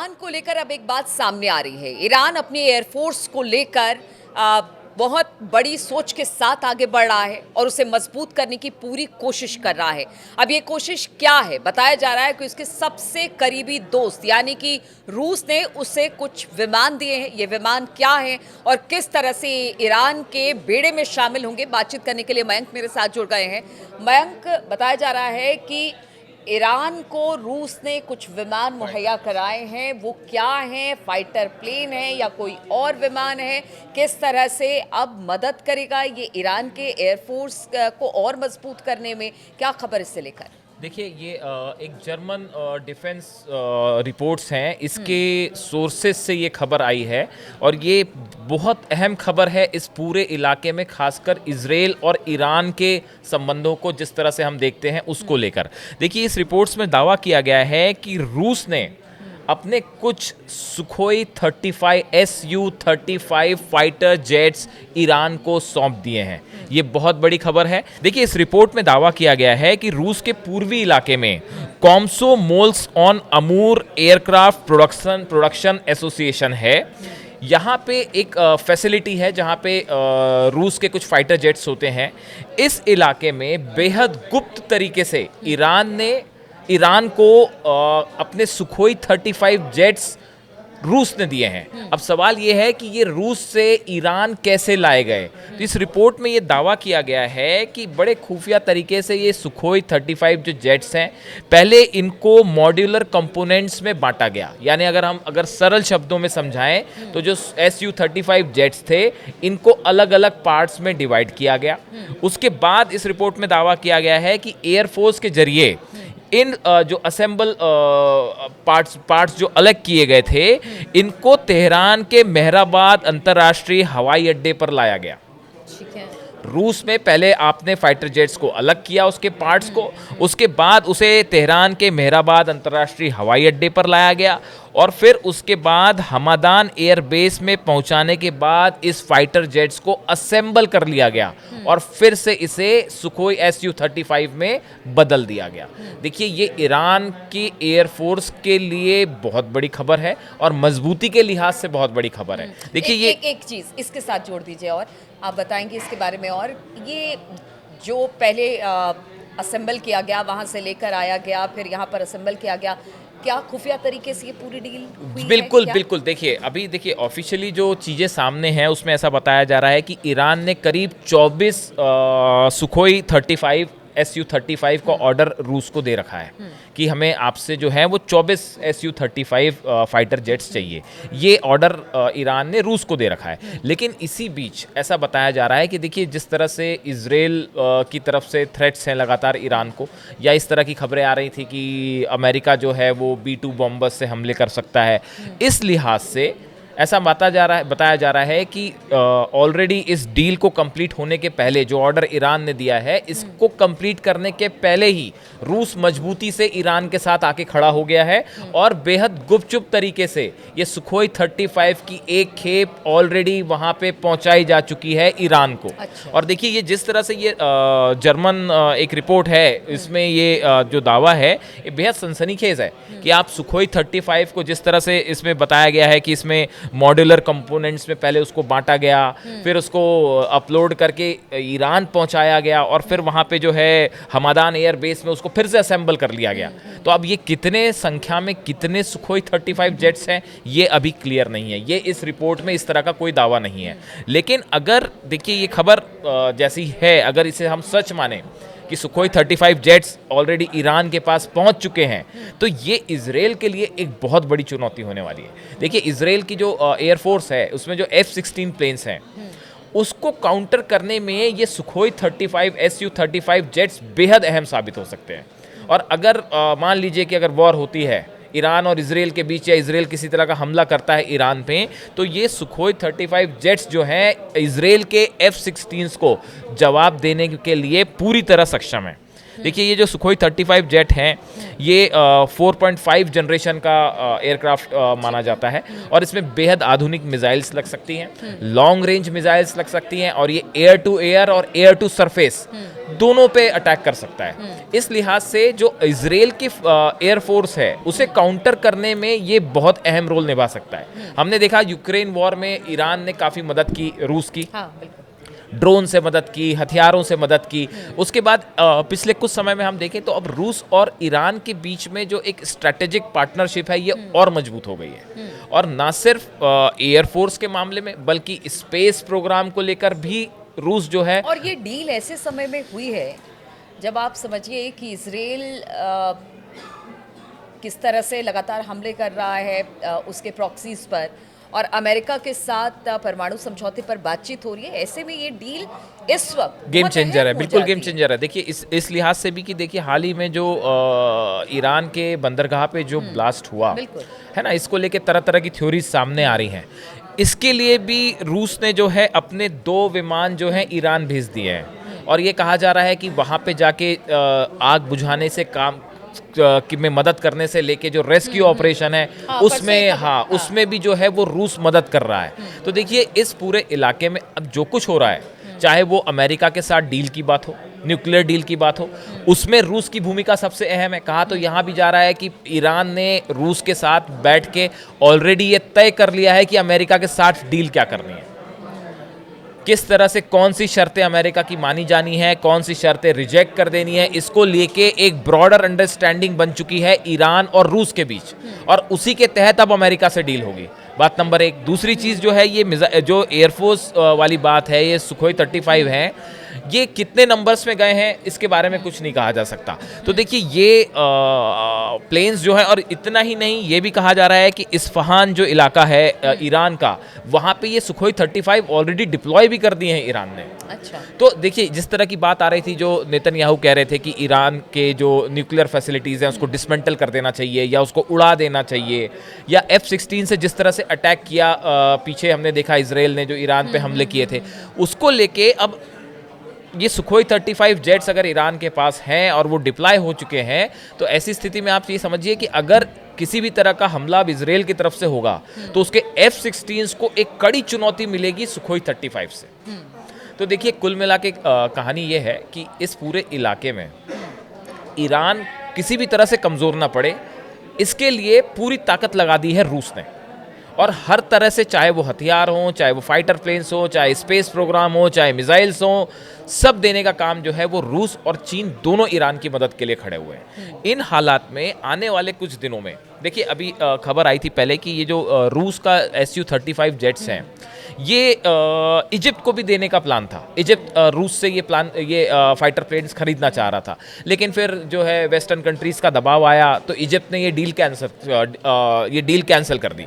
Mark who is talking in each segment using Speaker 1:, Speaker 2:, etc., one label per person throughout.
Speaker 1: Iran को लेकर अब एक बात सामने आ रही है। ईरान अपनी एयरफोर्स को लेकर बहुत बड़ी सोच के साथ आगे बढ़ रहा है और उसे मजबूत करने की पूरी कोशिश कर रहा है। अब ये कोशिश क्या है? बताया जा रहा है कि उसके सबसे करीबी दोस्त यानी कि रूस ने उसे कुछ विमान दिए हैं। ये विमान क्या है और किस तरह से ईरान के बेड़े में शामिल होंगे, बातचीत करने के लिए मयंक मेरे साथ जुड़ गए हैं। मयंक, बताया जा रहा है कि ईरान को रूस ने कुछ विमान मुहैया कराए हैं। वो क्या हैं? फाइटर प्लेन है या कोई और विमान है? किस तरह से अब मदद करेगा ये ईरान के एयरफोर्स को और मजबूत करने में? क्या खबर इससे लेकर?
Speaker 2: देखिए ये एक जर्मन डिफेंस रिपोर्ट्स हैं, इसके सोर्सेस से ये खबर आई है और ये बहुत अहम खबर है इस पूरे इलाके में, खासकर इजराइल और ईरान के संबंधों को जिस तरह से हम देखते हैं उसको लेकर। देखिए इस रिपोर्ट्स में दावा किया गया है कि रूस ने अपने कुछ Sukhoi 35 Su-35 fighter jets Iran को सौंप दिए हैं। ये बहुत बड़ी खबर है। देखिए इस रिपोर्ट में दावा किया गया है कि रूस के पूर्वी इलाके में कॉम्सोमोल्स्क ऑन अमूर एयरक्राफ्ट प्रोडक्शन एसोसिएशन है। यहाँ पे एक फैसिलिटी है जहाँ पे रूस के कुछ फाइटर जेट्स होते हैं। इस इलाके में बेहद गुप्त तरीके से ईरान को अपने सुखोई 35 जेट्स रूस ने दिए हैं। अब सवाल ये है कि ये रूस से ईरान कैसे लाए गए। तो इस रिपोर्ट में ये दावा किया गया है कि बड़े खुफिया तरीके से ये सुखोई 35 जो जेट्स हैं, पहले इनको मॉड्यूलर कंपोनेंट्स में बांटा गया। यानी अगर सरल शब्दों में समझाएं तो जो Su-35 जेट्स थे, इनको अलग अलग पार्ट्स में डिवाइड किया गया। उसके बाद इस रिपोर्ट में दावा किया गया है कि एयरफोर्स के जरिए इन जो असेंबल पार्ट्स जो अलग किए गए थे, इनको तेहरान के मेहराबाद अंतर्राष्ट्रीय हवाई अड्डे पर लाया गया।
Speaker 1: ठीक है।
Speaker 2: रूस में पहले आपने फाइटर जेट्स को अलग किया, उसके पार्ट्स को, उसके बाद उसे तेहरान के मेहराबाद अंतर्राष्ट्रीय हवाई अड्डे पर लाया गया और फिर उसके बाद हमादान एयरबेस में पहुंचाने के बाद इस फाइटर जेट्स को असेंबल कर लिया गया और फिर से इसे सुखोई Su-35 में बदल दिया गया। देखिए ये ईरान की एयरफोर्स के लिए बहुत बड़ी खबर है और मजबूती के लिहाज से बहुत बड़ी खबर है। देखिए ये
Speaker 1: एक चीज इसके साथ जोड़ दीजिए और आप बताएंगे इसके बारे में। और ये जो पहले असेंबल किया गया, वहां से लेकर आया गया, फिर यहाँ पर असेंबल किया गया, क्या खुफिया तरीके से ये पूरी डील हुई
Speaker 2: बिल्कुल
Speaker 1: है?
Speaker 2: बिल्कुल। देखिए देखिए ऑफिशियली जो चीज़ें सामने हैं उसमें ऐसा बताया जा रहा है कि ईरान ने करीब 24 सुखोई 35 Su-35 का ऑर्डर रूस को दे रखा है कि हमें आपसे जो है वो 24 Su-35 फाइटर जेट्स चाहिए। ये ऑर्डर ईरान ने रूस को दे रखा है। लेकिन इसी बीच ऐसा बताया जा रहा है कि देखिए जिस तरह से इजराइल की तरफ से थ्रेट्स हैं लगातार ईरान को, या इस तरह की खबरें आ रही थी कि अमेरिका जो है वो B-2 बॉम्बर्स से हमले कर सकता है, इस लिहाज से ऐसा बताया जा रहा है कि ऑलरेडी इस डील को कंप्लीट होने के पहले जो ऑर्डर ईरान ने दिया है, इसको कंप्लीट करने के पहले ही रूस मजबूती से ईरान के साथ आके खड़ा हो गया है और बेहद गुपचुप तरीके से ये सुखोई 35 की एक खेप ऑलरेडी वहां पे पहुंचाई जा चुकी है ईरान को।
Speaker 1: अच्छा।
Speaker 2: और देखिए ये जिस तरह से ये जर्मन एक रिपोर्ट है, इसमें ये जो दावा है ये बेहद सनसनीखेज है कि आप सुखोई 35 को जिस तरह से इसमें बताया गया है कि इसमें मॉड्यूलर कंपोनेंट्स में पहले उसको बांटा गया, फिर उसको अपलोड करके ईरान पहुंचाया गया और फिर वहां पे जो है हमादान एयर बेस में उसको फिर से असेंबल कर लिया गया। तो अब ये कितने संख्या में कितने सुखोई 35 जेट्स हैं ये अभी क्लियर नहीं है। ये इस रिपोर्ट में इस तरह का कोई दावा नहीं है। लेकिन अगर देखिए ये खबर जैसी है, अगर इसे हम सच माने कि सुखोई 35 जेट्स ऑलरेडी ईरान के पास पहुंच चुके हैं, तो ये इजराइल के लिए एक बहुत बड़ी चुनौती होने वाली है। देखिए इजराइल की जो एयरफोर्स है उसमें जो F-16 प्लेन्स हैं, उसको काउंटर करने में ये सुखोई 35 Su-35 जेट्स बेहद अहम साबित हो सकते हैं। और अगर मान लीजिए कि अगर वॉर होती है ईरान और इजराइल के बीच, या इजराइल किसी तरह का हमला करता है ईरान पे, तो ये सुखोई 35 जेट्स जो हैं इजराइल के F-16 को जवाब देने के लिए पूरी तरह सक्षम है। देखिए ये जो सुखोई 35 जेट हैं, ये 4.5 जनरेशन का एयरक्राफ्ट माना जाता है और इसमें बेहद आधुनिक मिसाइल्स लग सकती हैं, लॉन्ग रेंज मिसाइल्स लग सकती हैं और ये एयर टू एयर और एयर टू सरफेस दोनों पे अटैक कर सकता है। इस लिहाज से जो इजराइल की एयरफोर्स है उसे काउंटर करने में ये बहुत अहम रोल निभा सकता है। हमने देखा यूक्रेन वॉर में ईरान ने काफ़ी मदद की रूस की,
Speaker 1: हाँ बिल्कुल।
Speaker 2: ड्रोन से मदद की, हथियारों से मदद की। उसके बाद पिछले कुछ समय में हम देखें तो अब रूस और ईरान के बीच में जो एक स्ट्रेटेजिक पार्टनरशिप है ये और मजबूत हो गई है। और ना सिर्फ एयरफोर्स के मामले में बल्कि स्पेस प्रोग्राम को लेकर भी रूस जो है।
Speaker 1: और ये डील ऐसे समय में हुई है जब आप समझिए कि इजराइल किस तरह से लगातार हमले कर रहा है उसके प्रॉक्सीज पर, और अमेरिका के साथ परमाणु समझौते पर बातचीत हो रही है। ऐसे में ये डील इस वक्त
Speaker 2: गेम
Speaker 1: बहुत
Speaker 2: चेंजर
Speaker 1: अहम
Speaker 2: है,
Speaker 1: हो
Speaker 2: बिल्कुल
Speaker 1: जाती
Speaker 2: गेम चेंजर है। देखिए इस लिहाज से भी कि देखिए हाल ही में जो ईरान के बंदरगाह पे जो ब्लास्ट हुआ
Speaker 1: बिल्कुल।
Speaker 2: है ना, इसको लेके तरह तरह की थ्योरीज सामने आ रही हैं। इसके लिए भी रूस ने जो है अपने 2 विमान जो हैं ईरान भेज दिए हैं, और ये कहा जा रहा है कि वहाँ पे जाके आग बुझाने से काम कि में मदद करने से लेके जो रेस्क्यू ऑपरेशन है
Speaker 1: हाँ,
Speaker 2: उसमें, हाँ उसमें भी जो है वो रूस मदद कर रहा है। तो देखिए इस पूरे इलाके में अब जो कुछ हो रहा है, चाहे वो अमेरिका के साथ डील की बात हो, न्यूक्लियर डील की बात हो, उसमें रूस की भूमिका सबसे अहम है। कहा तो यहाँ भी जा रहा है कि ईरान ने रूस के साथ बैठ के ऑलरेडी ये तय कर लिया है कि अमेरिका के साथ डील क्या करनी है, किस तरह से कौन सी शर्तें अमेरिका की मानी जानी है, कौन सी शर्तें रिजेक्ट कर देनी है। इसको लेके एक ब्रॉडर अंडरस्टैंडिंग बन चुकी है ईरान और रूस के बीच, और उसी के तहत अब अमेरिका से डील होगी। बात नंबर 1। दूसरी चीज़ जो है ये जो एयरफोर्स वाली बात है, ये सुखोई 35 है, ये कितने नंबर्स में गए हैं इसके बारे में कुछ नहीं कहा जा सकता। तो देखिए ये प्लेन्स जो है, और इतना ही नहीं, ये भी कहा जा रहा है कि इस्फहान जो इलाका है ईरान का, वहाँ पे ये सुखोई 35 ऑलरेडी डिप्लॉय भी कर दिए हैं ईरान ने।
Speaker 1: अच्छा।
Speaker 2: तो देखिए जिस तरह की बात आ रही थी, जो नेतन्याहू कह रहे थे कि ईरान के जो न्यूक्लियर फैसिलिटीज़ हैं उसको डिसमेंटल कर देना चाहिए या उसको उड़ा देना चाहिए, या F-16 से जिस तरह से अटैक किया पीछे हमने देखा इजराइल ने जो ईरान पे हमले किए थे, उसको लेके अब ये सुखोई 35 जेट्स अगर ईरान के पास हैं और वो डिप्लॉय हो चुके हैं, तो ऐसी स्थिति में आप ये समझिए कि अगर किसी भी तरह का हमला अब इजराइल की तरफ से होगा तो उसके F-16 को एक कड़ी चुनौती मिलेगी सुखोई 35 से। तो देखिए कुल मिला के कहानी ये है कि इस पूरे इलाके में ईरान किसी भी तरह से कमज़ोर ना पड़े, इसके लिए पूरी ताकत लगा दी है रूस ने, और हर तरह से, चाहे वो हथियार हों, चाहे वो फाइटर प्लेन्स हो, चाहे स्पेस प्रोग्राम हो, चाहे मिसाइल्स हों, सब देने का काम जो है वो रूस और चीन दोनों ईरान की मदद के लिए खड़े हुए हैं। इन हालात में आने वाले कुछ दिनों में देखिए, अभी खबर आई थी पहले कि ये जो रूस का Su-35 जेट्स हैं, ये इजिप्ट को भी देने का प्लान था। इजिप्ट रूस से ये फाइटर प्लेन्स खरीदना चाह रहा था, लेकिन फिर जो है वेस्टर्न कंट्रीज़ का दबाव आया तो इजिप्ट ने ये डील कैंसिल कर दी,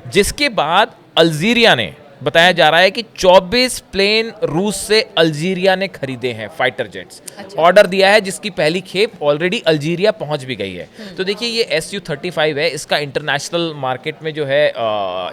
Speaker 2: जिसके बाद अल्जीरिया ने, बताया जा रहा है कि 24 प्लेन रूस से अल्जीरिया ने खरीदे हैं, फाइटर जेट्स।
Speaker 1: अच्छा।
Speaker 2: ऑर्डर दिया है जिसकी पहली खेप ऑलरेडी अल्जीरिया पहुंच भी गई है। तो देखिए ये Su-35 है, इसका इंटरनेशनल मार्केट में जो है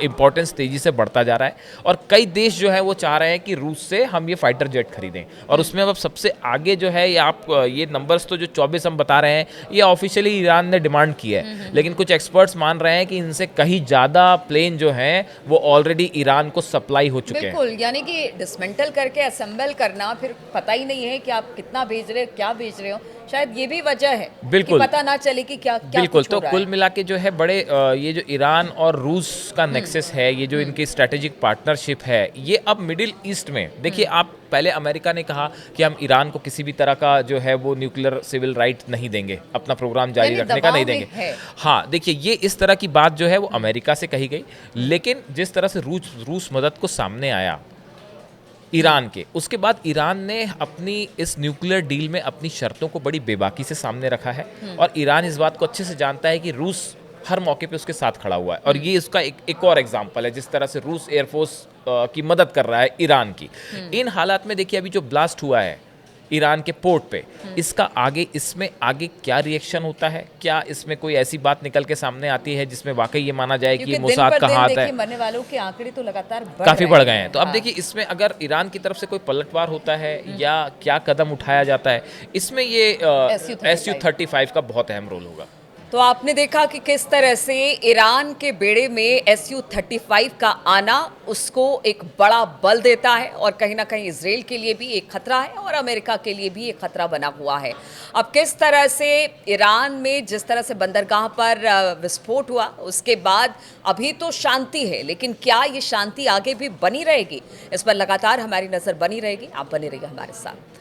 Speaker 2: इंपॉर्टेंस तेजी से बढ़ता जा रहा है, और कई देश जो है वो चाह रहे हैं कि रूस से हम ये फाइटर जेट खरीदें। और उसमें अब सबसे आगे जो है ये नंबर्स तो जो 24 हम बता रहे हैं, ये ऑफिशियली ईरान ने डिमांड की है, लेकिन कुछ एक्सपर्ट्स मान रहे हैं कि इनसे कहीं ज़्यादा प्लेन जो हैं वो ऑलरेडी ईरान को सप्लाई हो चुके हैं।
Speaker 1: बिल्कुल, यानी कि डिसमेंटल करके असेंबल करना, फिर पता ही नहीं है कि आप कितना भेज रहे हो, क्या भेज रहे हो। शायद ये भी वजह है
Speaker 2: बिल्कुल,
Speaker 1: कि पता ना चले कि क्या
Speaker 2: बिल्कुल।
Speaker 1: कुछ हो
Speaker 2: तो
Speaker 1: रहा
Speaker 2: कुल
Speaker 1: है।
Speaker 2: मिला के जो है बड़े ये जो ईरान और रूस का नेक्सस है, ये जो इनकी स्ट्रेटेजिक पार्टनरशिप है, ये अब मिडिल ईस्ट में देखिए, आप पहले अमेरिका ने कहा कि हम ईरान को किसी भी तरह का जो है वो न्यूक्लियर सिविल राइट नहीं देंगे, अपना प्रोग्राम जारी
Speaker 1: यानी
Speaker 2: रखने का नहीं
Speaker 1: दबाव में
Speaker 2: देंगे।
Speaker 1: है।
Speaker 2: हाँ देखिए, ये इस तरह की बात जो है वो अमेरिका से कही गई, लेकिन जिस तरह से रूस मदद को सामने आया ईरान के, उसके बाद ईरान ने अपनी इस न्यूक्लियर डील में अपनी शर्तों को बड़ी बेबाकी से सामने रखा है, और ईरान इस बात को अच्छे से जानता है कि रूस हर मौके पे उसके साथ खड़ा हुआ है। और ये इसका एक और एग्जांपल है, जिस तरह से रूस एयरफोर्स की मदद कर रहा है ईरान की। इन हालात में देखिए अभी जो ब्लास्ट हुआ है ईरान के पोर्ट पे, इसमें आगे क्या रिएक्शन होता है, क्या इसमें कोई ऐसी बात निकल के सामने आती है जिसमें वाकई ये माना जाए कि ये मोसाद का हाथ है।
Speaker 1: मरने वालों के आंकड़े तो लगातार
Speaker 2: काफी बढ़ गए हैं। तो अब
Speaker 1: हाँ।
Speaker 2: देखिए इसमें अगर ईरान की तरफ से कोई पलटवार होता है या क्या कदम उठाया जाता है, इसमें ये Su-35 का बहुत अहम रोल होगा।
Speaker 1: तो आपने देखा कि किस तरह से ईरान के बेड़े में SU-35 का आना उसको एक बड़ा बल देता है और कहीं ना कहीं इजराइल के लिए भी एक खतरा है और अमेरिका के लिए भी एक खतरा बना हुआ है। अब किस तरह से ईरान में जिस तरह से बंदरगाह पर विस्फोट हुआ उसके बाद अभी तो शांति है, लेकिन क्या ये शांति आगे भी बनी रहेगी, इस पर लगातार हमारी नज़र बनी रहेगी। आप बने रहिए हमारे साथ।